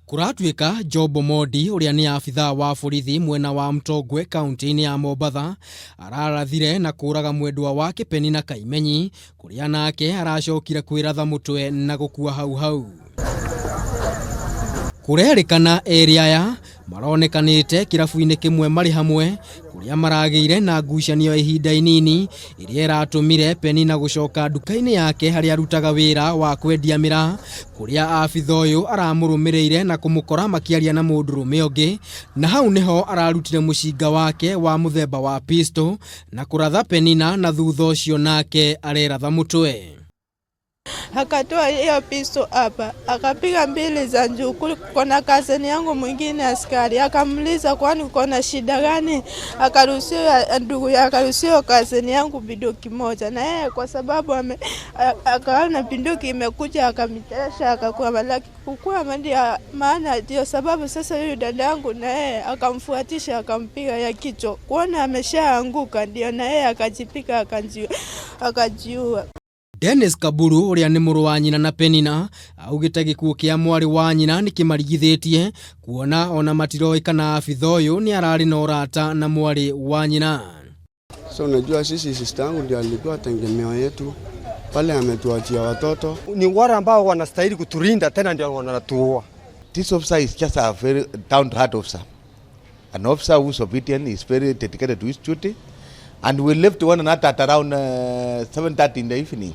Kuratuika Job Omondi uria ni afitha wa borithi mwena wa Mtongwe kaunti-ini ya Mombatha ararathire na kuraga mwendwa wake Penina Kaimenyi kuria nake aracokire kwiratha mutwe na gukua hau hau. Kurerikana area ya maronekanite kirabu-ini kimwe mari hamwe kuria marageire na ngucanio ihinda inini iria iratumire Penina gucoka nduka-ini yake haria arutaga wira wa kwendia mira kuria afitha uyu aramurumirire na kumukora makiaria na mundurume ungi, na hau niho ararutire mucinga wake wa muthemba wa pistol na kuratha Penina na thutha ucio nake areratha mutwe. Akatoa hiyo pisto hapa, akapiga mbili za juu. Kuna kazeni yangu mwingine askari, akamuliza kwani uko na shida gani? Akaruhusiwa ndugu yake, akaruhusiwa kazeni yangu bunduki moja, na yeye kwa sababu akaona bunduki imekuja akamtesha, akakuwa malaki kukua ndio maana ndio sababu sasa huyu dada yangu na yeye akamfuatisha akampiga ya kichwa, kuona ameshaanguka ndio na yeye akajipika akajiua. Dennis Kaburu uria ni muru wa nyina na Penina augite gikuo kia mwari wa nyina ni kimarigithitie kuona ona matiroikana afitha uyu ni arari na urata na mwari wa nyina. So unajua sisi sister yangu ndio alikuwa tegemeo yetu pale, ametuachia watoto. Ni wale ambao wanastahili kutulinda tena ndio wanatuua. This officer is just a very down to heart officer. An officer who is obedient, is very dedicated to his duty, and we left one another at around 7:30 in the evening.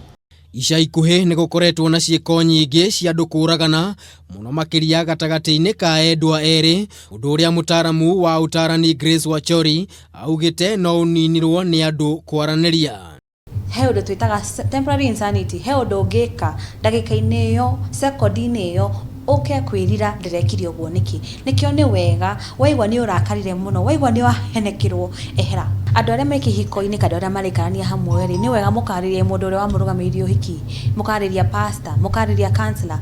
Ica ikuhi ni gukoretwo na ciiko nyingi cia andu kuragana muno makiria gatagati-ini ka endwa eri, undu uria mutaramu wa utarani Grace Wachori augite no uninirwo ni andu kwaraniria. He undu twitaga temporary insanity, he undu ungika ndagika-ini iyo sekondi-ini iyo uke kwirira ndirekire uguo nikio ni wega waigwa ni urakarire muno, waigwa ni wahenekirwo ehera. Andu aria me kihiko-ini kada aria marikarania hamwe ri ni wega mukaririe mundu uria wamurugamirie uhiki, mukariria pastor, mukariria counselor.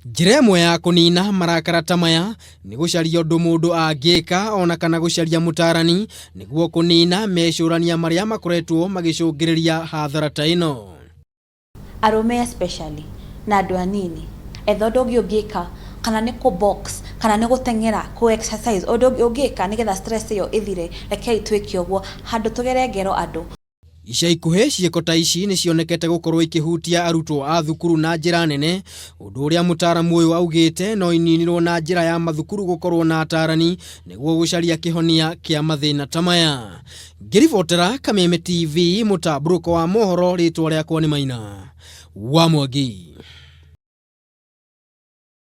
Njira imwe ya kunina marakara ta maya ni gucaria undu mundu angika ona kana gucaria mutarani niguo kunina mecurania maria makoretwo magicungiriria hathara ta ino. Arume especially na andu anini etho ndogi ungika kana ni ku box kana ni gutengera ku exercise ndogi ungika nigetha stress iyo ithire, reke itwike uguo handu tugere ngero andu. Ica ikuhi ciiko ta ici ni cionekete gukorwo ikihutia arutwo a thukuru na njira nene, undu uria mutaramu uyu augite no ininirwo na njira ya mathukuru gukorwo na atarani niguo gucaria kihonia kia mathina ta maya. Ngiribotera Kameme TV, mutamburuko wa mohoro, ritwa riakwa ni Maina wa Mwangi.